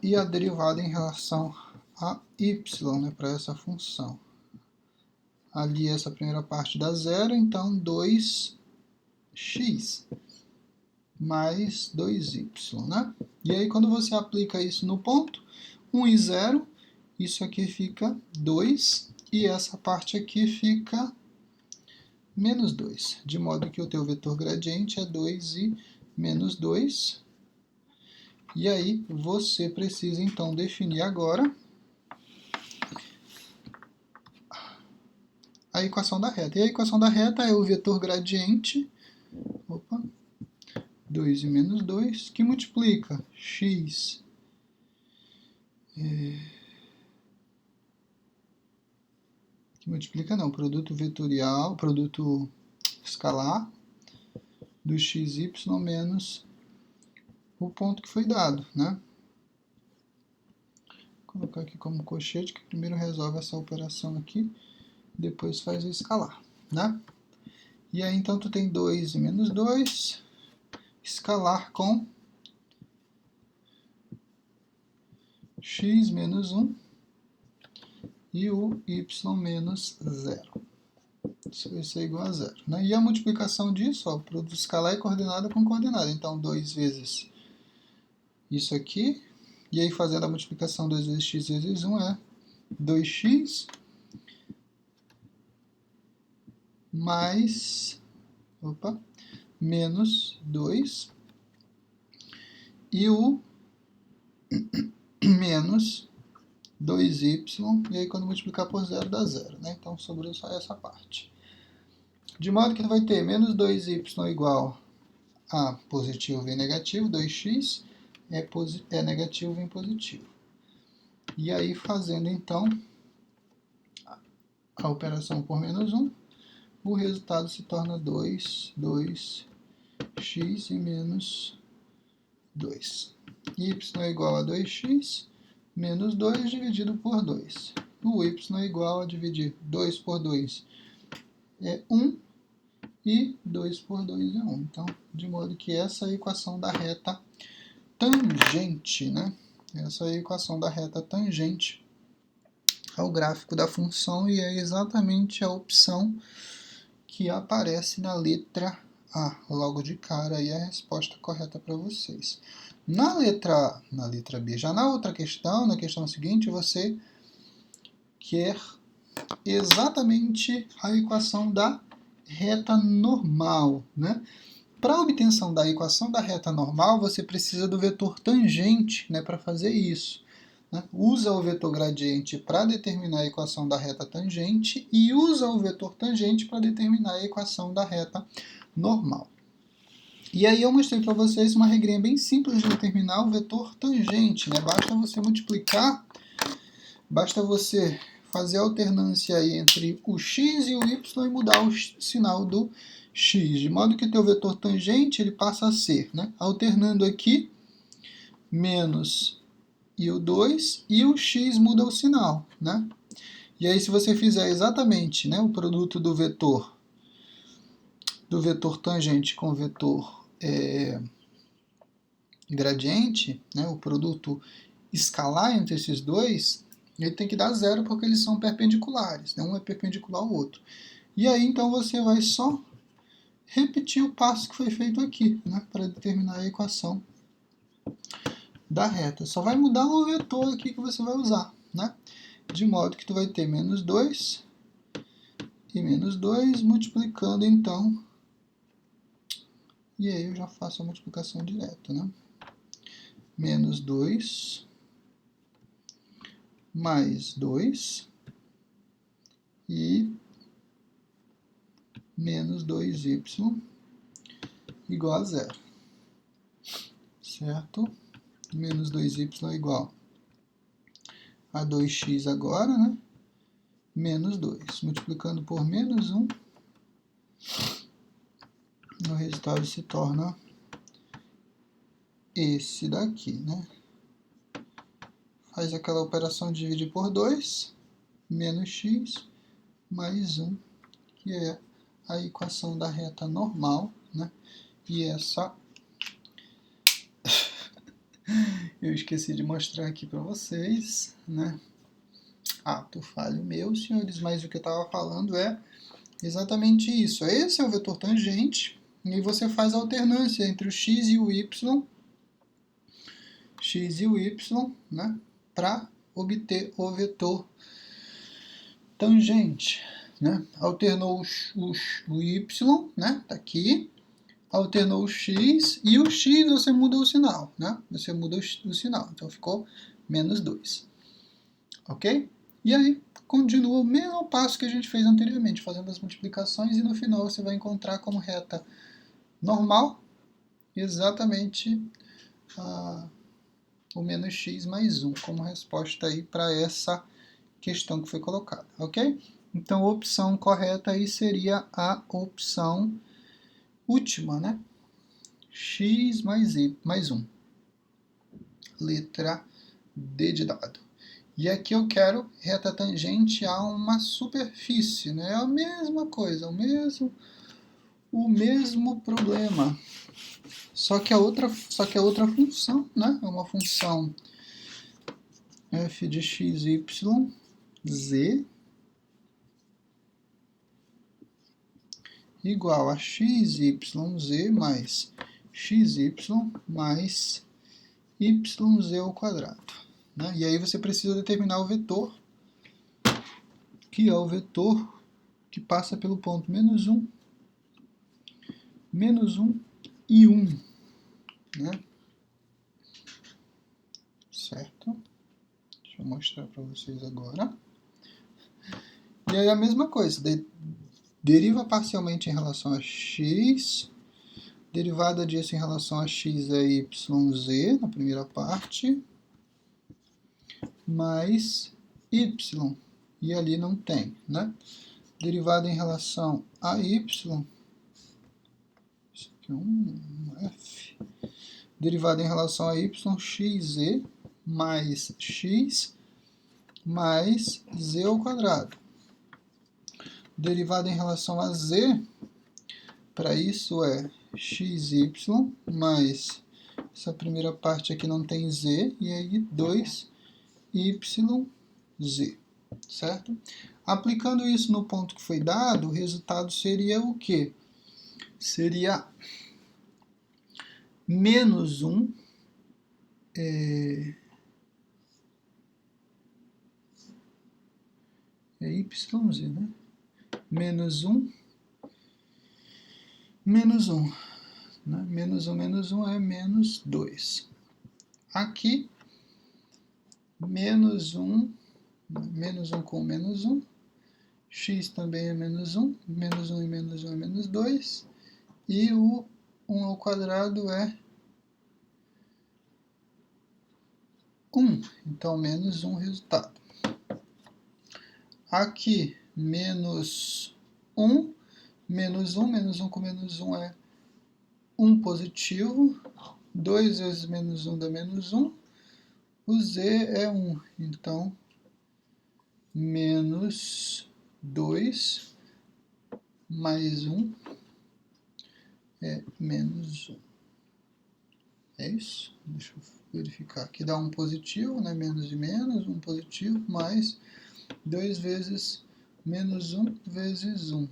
e a derivada em relação a y, né, para essa função. Ali essa primeira parte dá 0, então 2x mais 2y, né? E aí quando você aplica isso no ponto, 1 e 0, isso aqui fica 2, e essa parte aqui fica menos 2, de modo que o teu vetor gradiente é 2 e menos 2. E aí você precisa então definir agora a equação da reta. E a equação da reta é o vetor gradiente, 2 e menos 2, que multiplica x produto vetorial, produto escalar do xy menos o ponto que foi dado, né? Vou colocar aqui como colchete, que primeiro resolve essa operação aqui, depois faz o escalar, né? E aí então tu tem 2 e menos 2, escalar com x menos 1 e o y menos 0. Isso é igual a 0. Né? E a multiplicação disso, ó, o produto escalar é coordenada com coordenada. Então, 2 vezes isso aqui, e aí fazendo a multiplicação 2 vezes x vezes 1 é 2x mais menos 2 e o menos 2y, e aí quando multiplicar por 0 dá 0, né? Então sobrou só essa parte. De modo que tu vai ter menos 2y igual a positivo e negativo, 2x é negativo e positivo. E aí fazendo então a operação por menos 1, o resultado se torna 2x e menos 2. Y é igual a 2x menos 2 dividido por 2. O y é igual a dividir 2 por 2 é 1 e 2 por 2 é 1. Então, de modo que essa é a equação da reta tangente, né? Essa é a equação da reta tangente ao gráfico da função e é exatamente a opção que aparece na letra A, logo de cara, aí é a resposta correta para vocês. Na letra B, já na outra questão, na questão seguinte, você quer exatamente a equação da reta normal, né? Para a obtenção da equação da reta normal, você precisa do vetor tangente, né, para fazer isso. Né? Usa o vetor gradiente para determinar a equação da reta tangente e usa o vetor tangente para determinar a equação da reta normal. E aí eu mostrei para vocês uma regrinha bem simples de determinar o vetor tangente. Né? Basta você multiplicar, basta você fazer a alternância aí entre o x e o y e mudar o sinal do x, de modo que o teu vetor tangente ele passa a ser, né, alternando aqui, menos e o 2, e o x muda o sinal. Né? E aí se você fizer exatamente, né, o produto do vetor tangente com o vetor gradiente, né, o produto escalar entre esses dois, ele tem que dar zero porque eles são perpendiculares, né? Um é perpendicular ao outro. E aí então você vai só repetir o passo que foi feito aqui, né? Para determinar a equação da reta. Só vai mudar o vetor aqui que você vai usar, né? De modo que tu vai ter menos 2 e menos 2 multiplicando então. E aí eu já faço a multiplicação direta, né? Menos 2 mais 2 e menos 2y igual a zero. Certo? Menos 2y igual a 2x agora, né? Menos 2. Multiplicando por menos 1, o resultado se torna esse daqui, né? Faz aquela operação de dividir por 2, menos x, mais 1, que é a equação da reta normal, né? E essa eu esqueci de mostrar aqui para vocês, né? Ato falho meu, senhores, mas o que eu estava falando é exatamente isso. Esse é o vetor tangente, e aí você faz a alternância entre o x e o y, né? Para obter o vetor tangente. Né? Alternou o y, né? Tá aqui. Alternou o x, e o x você muda o sinal, né? Você muda o sinal, então ficou menos 2. Ok? E aí, continua o mesmo passo que a gente fez anteriormente, fazendo as multiplicações, e no final você vai encontrar como reta normal exatamente o menos x mais 1 como resposta aí para essa questão que foi colocada, ok? Então, a opção correta aí seria a opção última, né? X mais 1. Letra D de dado. E aqui eu quero reta tangente a uma superfície, né? É a mesma coisa, o mesmo problema. Só que a outra função, né? É uma função f de x, y, z igual a x, y, z mais x, y mais yz ao quadrado. Né? E aí você precisa determinar o vetor, que é o vetor que passa pelo ponto menos 1 e 1. Né? Certo? Deixa eu mostrar para vocês agora. E aí a mesma coisa, deriva parcialmente em relação a x, derivada disso em relação a x é yz na primeira parte, mais y, e ali não tem, né? Derivada em relação a y, isso aqui é um f, derivada em relação a y, xz mais x mais z ao quadrado. Derivada em relação a z, para isso é xy mais, essa primeira parte aqui não tem z, e aí 2yz. certo? Aplicando isso no ponto que foi dado, o resultado seria o quê? Seria menos 1, é YZ, né? Menos 1, menos 1. Né? Menos 1 é menos 2. Aqui, menos 1 com menos 1. X também é menos 1. Menos 1 e menos 1 é menos 2. E o 1 ao quadrado é 1. Então, menos 1 resultado. Aqui, menos 1. Menos 1. Menos 1 com menos 1 é 1 positivo. 2 vezes menos 1 dá menos 1. O z é 1. Então, menos 2 mais 1 é menos 1. É isso? Deixa eu verificar. Aqui dá 1 positivo, né? Menos e menos, 1 positivo, mais 2 vezes menos 1 vezes 1.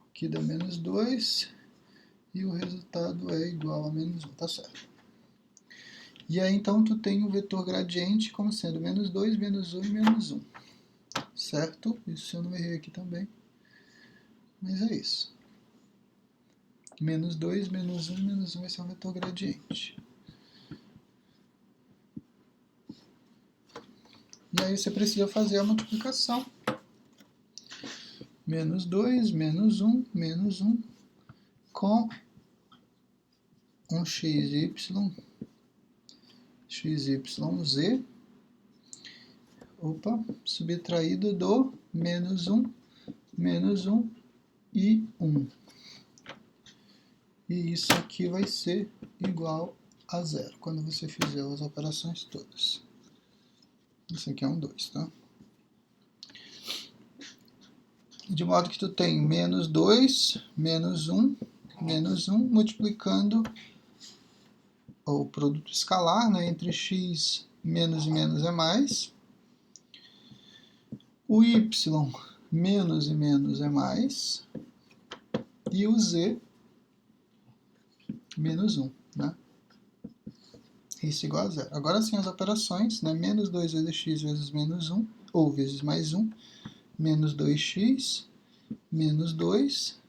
Aqui dá menos 2 e o resultado é igual a menos 1, tá certo? E aí, então, tu tem o vetor gradiente como sendo menos 2, menos 1 e menos 1. Certo? Isso eu não errei aqui também. Mas é isso. Menos 2, menos 1, menos 1 vai ser o vetor gradiente. E aí você precisa fazer a multiplicação. Menos 2, menos 1, menos 1, com um xy, xyz, subtraído do menos 1 e 1. E isso aqui vai ser igual a 0, quando você fizer as operações todas. Isso aqui é um 2, tá? De modo que tu tem menos 2, menos 1, multiplicando o produto escalar, né, entre x menos e menos é mais. O y menos e menos é mais. E o z menos 1, né? Isso igual a 0. Agora sim as operações, né? Menos 2 vezes x vezes menos 1, ou vezes mais 1, menos 2x, menos 2.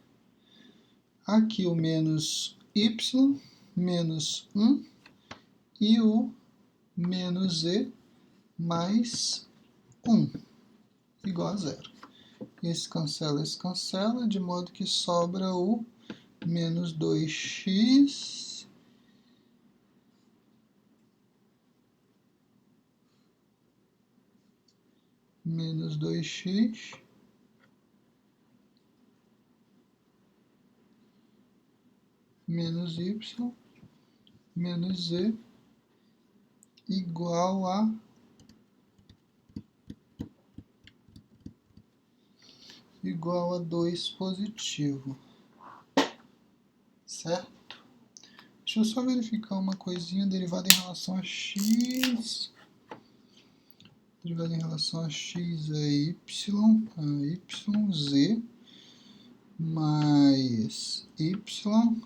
Aqui o menos y, menos 1, e o menos z mais 1, igual a 0. Esse cancela, de modo que sobra o menos 2x menos 2x menos y menos z igual a igual a 2 positivo. Certo? Deixa eu só verificar uma coisinha. Derivada em relação a x. Derivada em relação a x é yz mais y.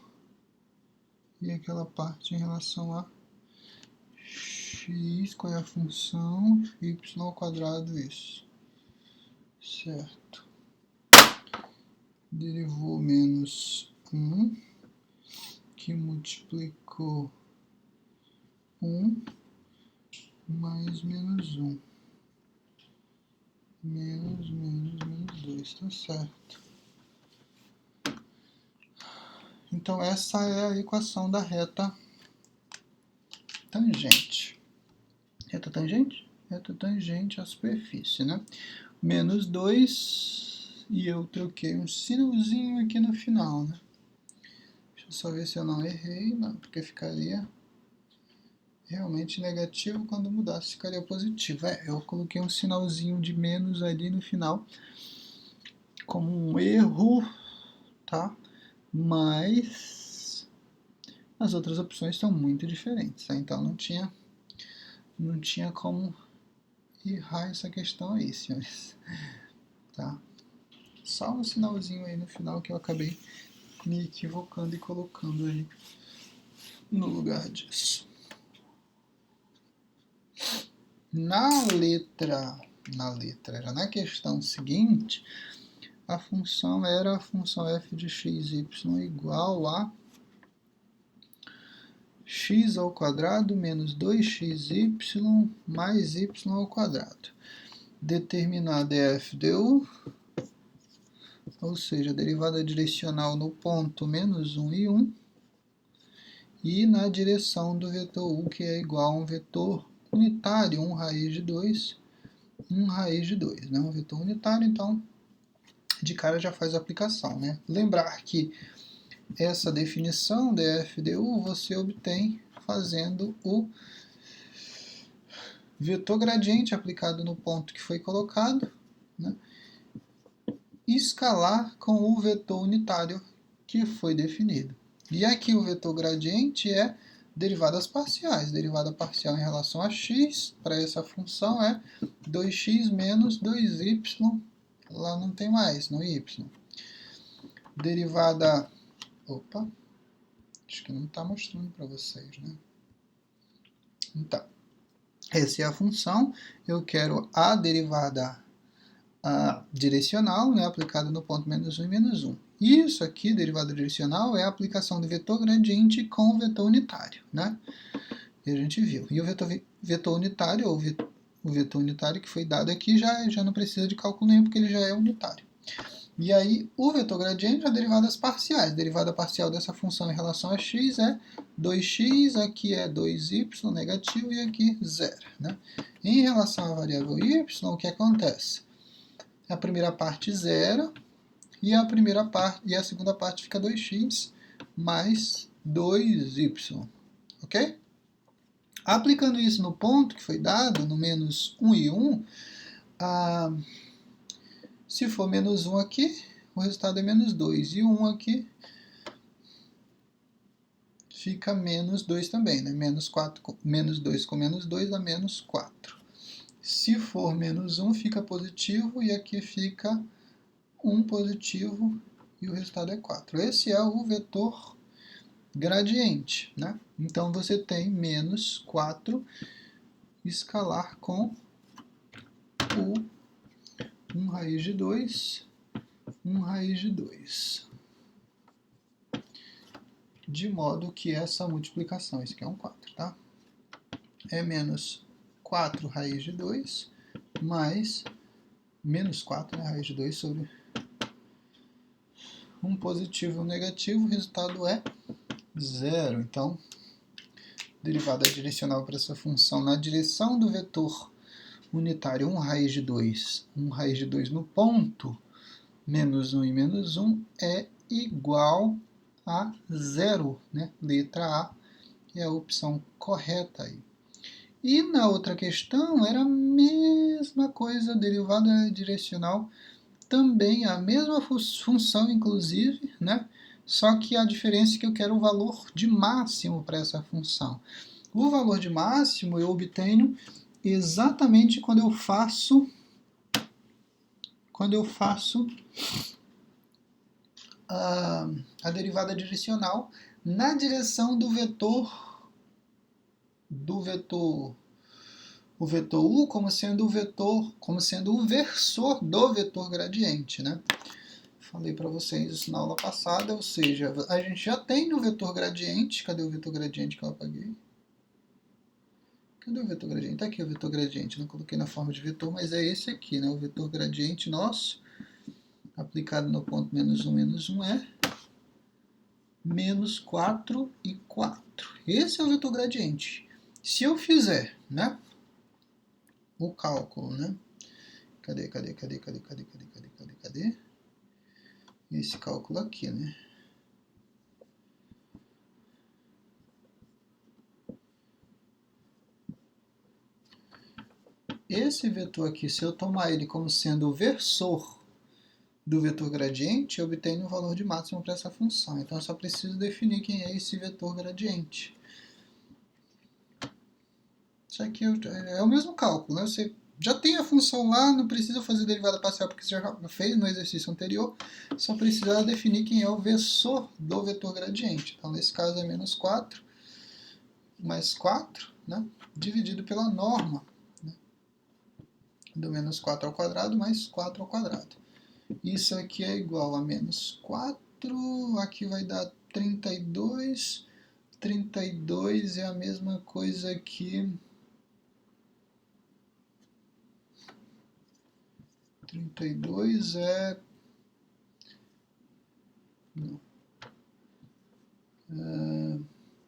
E aquela parte em relação a x, qual é a função? Y ao quadrado, isso. Certo. Derivou menos 1, que multiplicou 1, mais menos 1. Menos 2, tá certo. Então, essa é a equação da reta tangente. Reta tangente? Reta tangente à superfície, né? Menos 2, e eu troquei um sinalzinho aqui no final, né? Deixa eu só ver se eu não errei, não, porque ficaria realmente negativo, quando mudasse ficaria positivo. Eu coloquei um sinalzinho de menos ali no final, como um erro, tá? Mas as outras opções estão muito diferentes, tá? Então não tinha como errar essa questão aí, senhores. Tá? Só um sinalzinho aí no final que eu acabei me equivocando e colocando aí no lugar disso. Já na questão seguinte, a função era a função f de x, y igual a x ao quadrado menos 2xy mais y ao quadrado. Determinada é f de u, ou seja, a derivada direcional no ponto menos 1 e 1, e na direção do vetor u, que é igual a um vetor unitário, 1 raiz de 2, 1 raiz de 2, né? Um vetor unitário, então, de cara já faz a aplicação, né? Lembrar que essa definição de f de u você obtém fazendo o vetor gradiente aplicado no ponto que foi colocado, né? Escalar com o vetor unitário que foi definido. E aqui o vetor gradiente é derivadas parciais. Derivada parcial em relação a x, para essa função, é 2x menos 2y, lá não tem mais, no y. Derivada... Opa, acho que não está mostrando para vocês, né? Então, essa é a função. Eu quero a derivada direcional, né, aplicada no ponto menos 1 e menos 1. Isso aqui, derivada direcional, é a aplicação do vetor gradiente com o vetor unitário, né? E a gente viu. E o vetor unitário, ou o vetor unitário que foi dado aqui, já não precisa de cálculo nenhum, porque ele já é unitário. E aí, o vetor gradiente é derivadas parciais. A derivada parcial dessa função em relação a x é 2x, aqui é 2y negativo e aqui 0. Né? Em relação à variável y, o que acontece? A primeira parte 0 e a segunda parte fica 2x mais 2y. Ok? Aplicando isso no ponto que foi dado, no menos 1 e 1, se for menos 1 aqui, o resultado é menos 2. E 1 aqui fica menos 2 também, né? Menos 2 com menos 2 dá menos 4. Se for menos 1, fica positivo, e aqui fica 1 positivo, e o resultado é 4. Esse é o vetor gradiente, né? Então, você tem menos 4 escalar com o 1 raiz de 2, 1 raiz de 2. De modo que essa multiplicação, isso aqui é um 4, tá? É menos 4 raiz de 2 mais menos 4, né, raiz de 2 sobre um positivo e um negativo, o resultado é 0. Então, derivada direcional para essa função na direção do vetor unitário 1 raiz de 2, 1 raiz de 2 no ponto, menos 1 e menos 1, é igual a 0, né? Letra A é a opção correta aí. E na outra questão era a mesma coisa, derivada direcional, também a mesma função, inclusive, né? Só que a diferença é que eu quero o valor de máximo para essa função. O valor de máximo eu obtenho exatamente quando eu faço a derivada direcional na direção do vetor o vetor u como sendo o versor do vetor gradiente, né? Falei para vocês isso na aula passada, ou seja, a gente já tem no vetor gradiente, cadê o vetor gradiente que eu apaguei? Cadê o vetor gradiente? Está aqui o vetor gradiente, não coloquei na forma de vetor, mas é esse aqui, né? O vetor gradiente nosso, aplicado no ponto menos 1 é menos 4 e 4. Esse é o vetor gradiente. Se eu fizer, né, o cálculo, né? Cadê? Esse cálculo aqui, né? Esse vetor aqui, se eu tomar ele como sendo o versor do vetor gradiente, eu obtenho o valor de máximo para essa função. Então, eu só preciso definir quem é esse vetor gradiente. Isso aqui é o mesmo cálculo, né? Você já tem a função lá, não precisa fazer derivada parcial porque você já fez no exercício anterior, só precisa definir quem é o versor do vetor gradiente. Então, nesse caso é menos 4 mais 4, né, dividido pela norma, né, do menos 4 ao quadrado mais 4 ao quadrado. Isso aqui é igual a menos 4, aqui vai dar 32, 32 é a mesma coisa que 32 é... Não.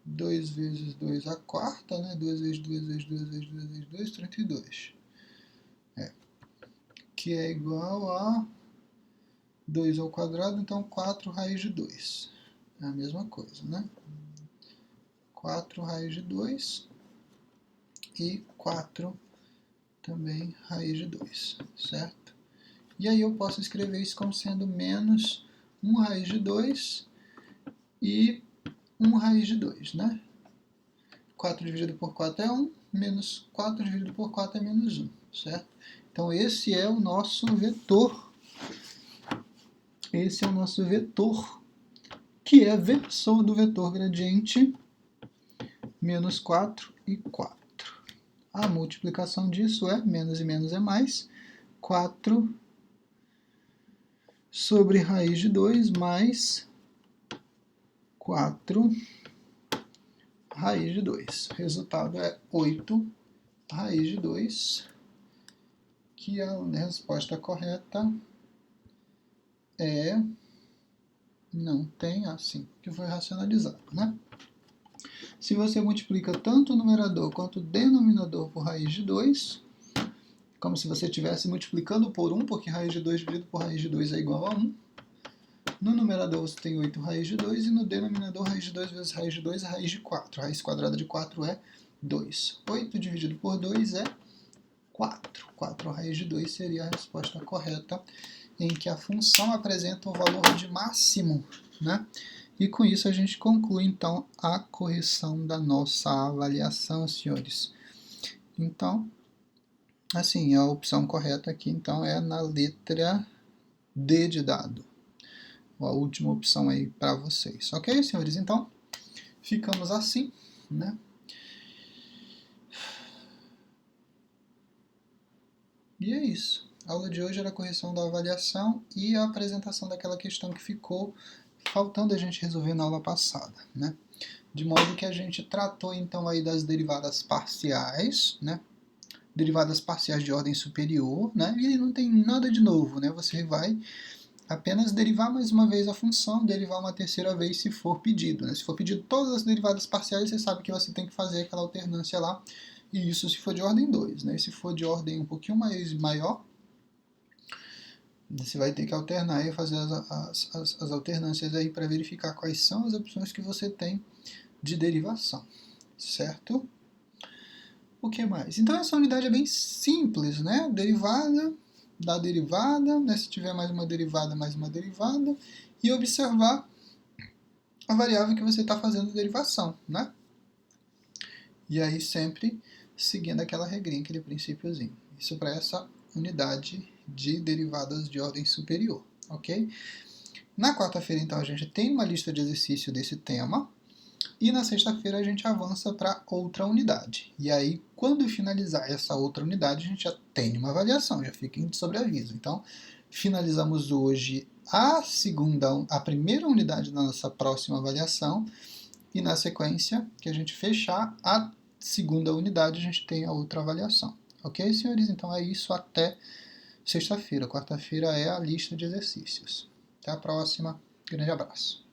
2 vezes 2 a quarta, né? 2 vezes 2 vezes 2 vezes 2 vezes 2, 32. Que é igual a 2 ao quadrado, então 4 raiz de 2. É a mesma coisa, né? 4 raiz de 2 e 4 também raiz de 2, certo? E aí eu posso escrever isso como sendo menos 1 raiz de 2 e 1 raiz de 2, né? 4 dividido por 4 é 1, menos 4 dividido por 4 é menos 1, certo? Então esse é o nosso vetor. Esse é o nosso vetor, que é a versão do vetor gradiente menos 4 e 4. A multiplicação disso é menos e menos é mais, 4 sobre raiz de 2 mais 4 raiz de 2. O resultado é 8 raiz de 2, que a resposta correta é... não tem assim, que foi racionalizado, né? Se você multiplica tanto o numerador quanto o denominador por raiz de 2, como se você estivesse multiplicando por 1, porque raiz de 2 dividido por raiz de 2 é igual a 1. No numerador você tem 8 raiz de 2 e no denominador raiz de 2 vezes raiz de 2 é raiz de 4. A raiz quadrada de 4 é 2. 8 dividido por 2 é 4. 4 raiz de 2 seria a resposta correta, em que a função apresenta o valor de máximo, né? E com isso a gente conclui, então, a correção da nossa avaliação, senhores. Então, assim, a opção correta aqui, então, é na letra D de dado. A última opção aí para vocês. Ok, senhores? Então, ficamos assim, né? E é isso. A aula de hoje era a correção da avaliação e a apresentação daquela questão que ficou faltando a gente resolver na aula passada, né? De modo que a gente tratou então aí das derivadas parciais, né? Derivadas parciais de ordem superior, né? E não tem nada de novo, né? Você vai apenas derivar mais uma vez a função, derivar uma terceira vez se for pedido, né? Se for pedido todas as derivadas parciais, você sabe que você tem que fazer aquela alternância lá, e isso se for de ordem 2, né? Se for de ordem um pouquinho maior, você vai ter que alternar e fazer as alternâncias aí para verificar quais são as opções que você tem de derivação, certo? O que mais? Então essa unidade é bem simples, né? Derivada, da derivada, né? Se tiver mais uma derivada, e observar a variável que você está fazendo a derivação, né? E aí sempre seguindo aquela regrinha, aquele princípiozinho. Isso para essa unidade de derivadas de ordem superior, ok? Na quarta-feira, então, a gente tem uma lista de exercício desse tema, e na sexta-feira a gente avança para outra unidade. E aí, quando finalizar essa outra unidade, a gente já tem uma avaliação, já fica em sobreaviso. Então, finalizamos hoje a primeira unidade da nossa próxima avaliação, e na sequência, que a gente fechar a segunda unidade, a gente tem a outra avaliação. Ok, senhores? Então é isso até sexta-feira. Quarta-feira é a lista de exercícios. Até a próxima. Grande abraço.